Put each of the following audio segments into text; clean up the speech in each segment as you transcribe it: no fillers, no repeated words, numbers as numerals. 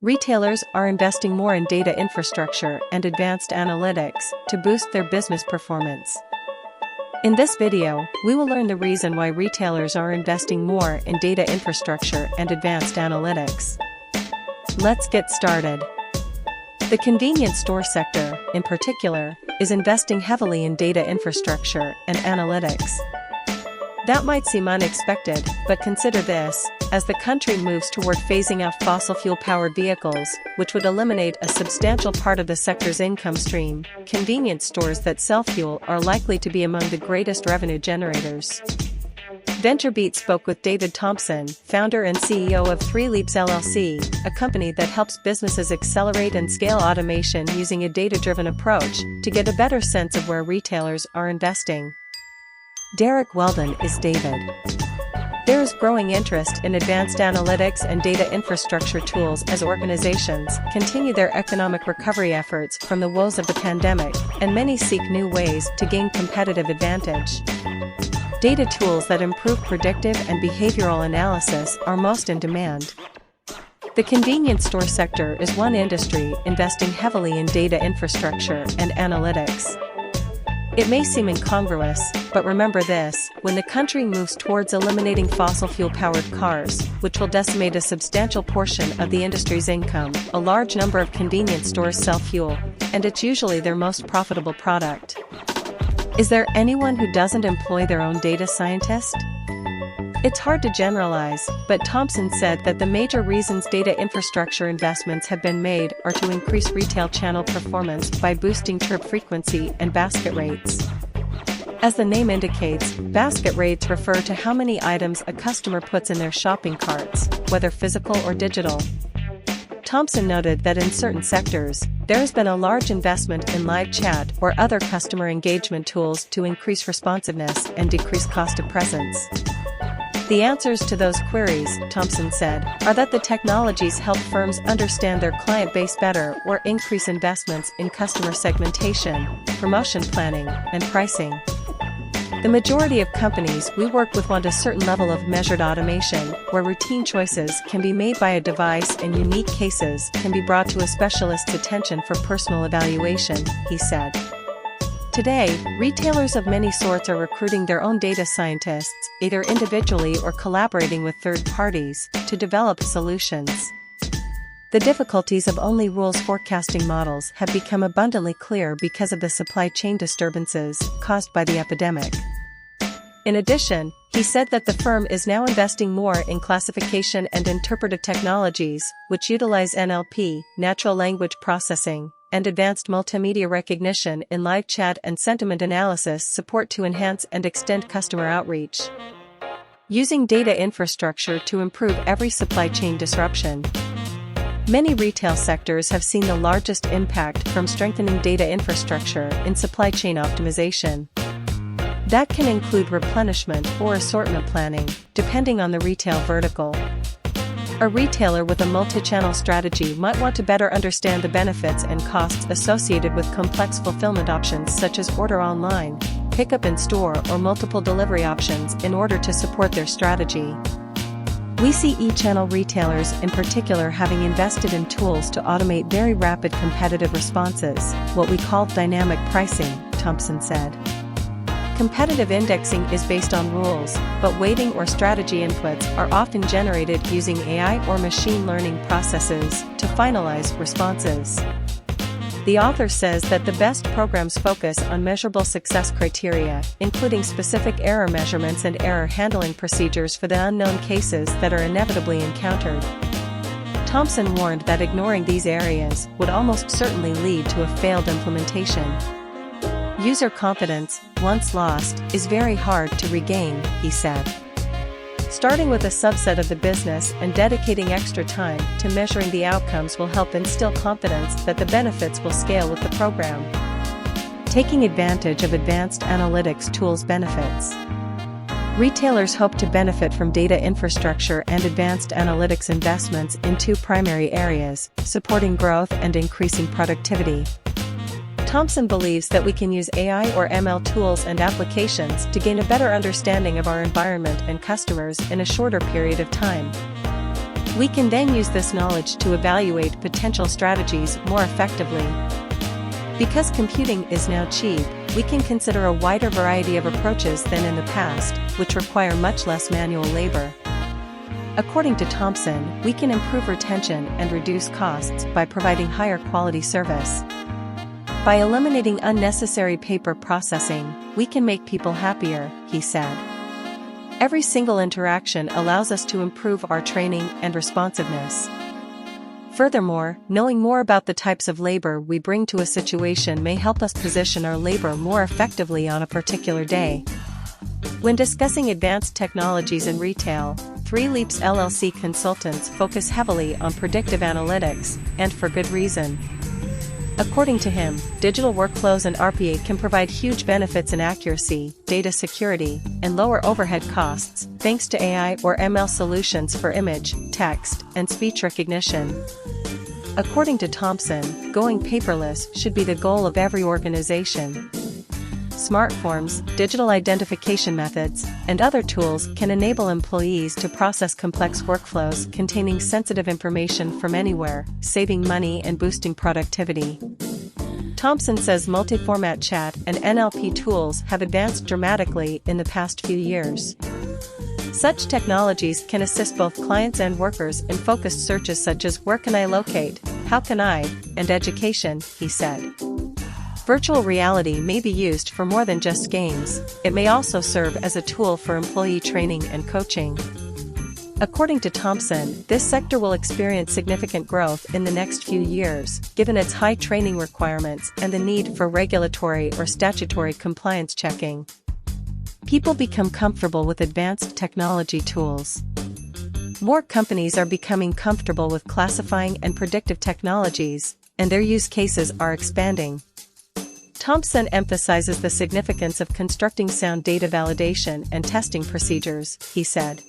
Retailers are investing more in data infrastructure and advanced analytics to boost their business performance. In this video, we will learn the reason why retailers are investing more in data infrastructure and advanced analytics. Let's get started. The convenience store sector, in particular, is investing heavily in data infrastructure and analytics. That might seem unexpected, but consider this: as the country moves toward phasing out fossil fuel-powered vehicles, which would eliminate a substantial part of the sector's income stream, convenience stores that sell fuel are likely to be among the greatest revenue generators. VentureBeat spoke with David Thompson, founder and CEO of 3 Leaps LLC, a company that helps businesses accelerate and scale automation using a data-driven approach, to get a better sense of where retailers are investing. Derek Weldon is David. There is growing interest in advanced analytics and data infrastructure tools as organizations continue their economic recovery efforts from the woes of the pandemic, and many seek new ways to gain competitive advantage. Data tools that improve predictive and behavioral analysis are most in demand. The convenience store sector is one industry investing heavily in data infrastructure and analytics. It may seem incongruous, but remember this: when the country moves towards eliminating fossil fuel-powered cars, which will decimate a substantial portion of the industry's income, a large number of convenience stores sell fuel, and it's usually their most profitable product. Is there anyone who doesn't employ their own data scientist? It's hard to generalize, but Thompson said that the major reasons data infrastructure investments have been made are to increase retail channel performance by boosting trip frequency and basket rates. As the name indicates, basket rates refer to how many items a customer puts in their shopping carts, whether physical or digital. Thompson noted that in certain sectors, there has been a large investment in live chat or other customer engagement tools to increase responsiveness and decrease cost of presence. The answers to those queries, Thompson said, are that the technologies help firms understand their client base better or increase investments in customer segmentation, promotion planning, and pricing. The majority of companies we work with want a certain level of measured automation, where routine choices can be made by a device and unique cases can be brought to a specialist's attention for personal evaluation, he said. Today, retailers of many sorts are recruiting their own data scientists, either individually or collaborating with third parties, to develop solutions. The difficulties of only rules forecasting models have become abundantly clear because of the supply chain disturbances caused by the epidemic. In addition, he said that the firm is now investing more in classification and interpretive technologies, which utilize NLP, natural language processing, and advanced multimedia recognition in live chat and sentiment analysis support to enhance and extend customer outreach. Using data infrastructure to improve every supply chain disruption. Many retail sectors have seen the largest impact from strengthening data infrastructure in supply chain optimization. That can include replenishment or assortment planning, depending on the retail vertical. A retailer with a multi-channel strategy might want to better understand the benefits and costs associated with complex fulfillment options such as order online, pickup in store, or multiple delivery options in order to support their strategy. We see e-channel retailers in particular having invested in tools to automate very rapid competitive responses, what we call dynamic pricing, Thompson said. Competitive indexing is based on rules, but weighting or strategy inputs are often generated using AI or machine learning processes to finalize responses. The author says that the best programs focus on measurable success criteria, including specific error measurements and error handling procedures for the unknown cases that are inevitably encountered. Thompson warned that ignoring these areas would almost certainly lead to a failed implementation. User confidence, once lost, is very hard to regain, he said. Starting with a subset of the business and dedicating extra time to measuring the outcomes will help instill confidence that the benefits will scale with the program. Taking advantage of advanced analytics tools benefits. Retailers hope to benefit from data infrastructure and advanced analytics investments in 2 primary areas: supporting growth and increasing productivity. Thompson believes that we can use AI or ML tools and applications to gain a better understanding of our environment and customers in a shorter period of time. We can then use this knowledge to evaluate potential strategies more effectively. Because computing is now cheap, we can consider a wider variety of approaches than in the past, which require much less manual labor. According to Thompson, we can improve retention and reduce costs by providing higher quality service. By eliminating unnecessary paper processing, we can make people happier, he said. Every single interaction allows us to improve our training and responsiveness. Furthermore, knowing more about the types of labor we bring to a situation may help us position our labor more effectively on a particular day. When discussing advanced technologies in retail, 3 Leaps LLC consultants focus heavily on predictive analytics, and for good reason. According to him, digital workflows and RPA can provide huge benefits in accuracy, data security, and lower overhead costs, thanks to AI or ML solutions for image, text, and speech recognition. According to Thompson, going paperless should be the goal of every organization. Smart forms, digital identification methods, and other tools can enable employees to process complex workflows containing sensitive information from anywhere, saving money and boosting productivity. Thompson says multi-format chat and NLP tools have advanced dramatically in the past few years. Such technologies can assist both clients and workers in focused searches such as "Where can I locate?" "How can I?" and education, he said. Virtual reality may be used for more than just games, it may also serve as a tool for employee training and coaching. According to Thompson, this sector will experience significant growth in the next few years, given its high training requirements and the need for regulatory or statutory compliance checking. People become comfortable with advanced technology tools. More companies are becoming comfortable with classifying and predictive technologies, and their use cases are expanding. Thompson emphasizes the significance of constructing sound data validation and testing procedures, he said.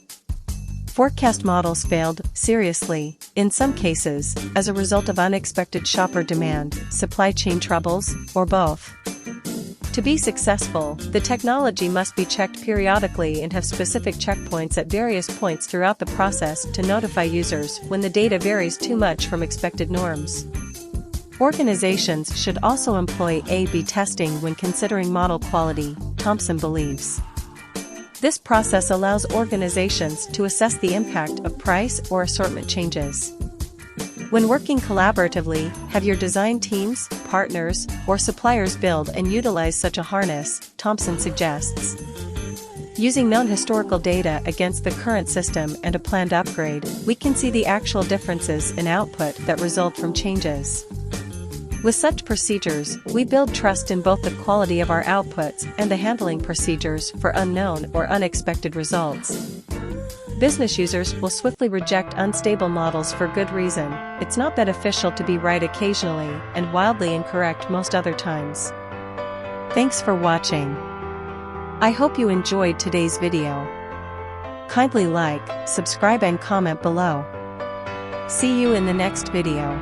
Forecast models failed, seriously, in some cases, as a result of unexpected shopper demand, supply chain troubles, or both. To be successful, the technology must be checked periodically and have specific checkpoints at various points throughout the process to notify users when the data varies too much from expected norms. Organizations should also employ A/B testing when considering model quality, Thompson believes. This process allows organizations to assess the impact of price or assortment changes. When working collaboratively, have your design teams, partners, or suppliers build and utilize such a harness, Thompson suggests. Using known historical data against the current system and a planned upgrade, we can see the actual differences in output that result from changes. With such procedures, we build trust in both the quality of our outputs and the handling procedures for unknown or unexpected results. Business users will swiftly reject unstable models for good reason. It's not beneficial to be right occasionally and wildly incorrect most other times. Thanks for watching. I hope you enjoyed today's video. Kindly like, subscribe and comment below. See you in the next video.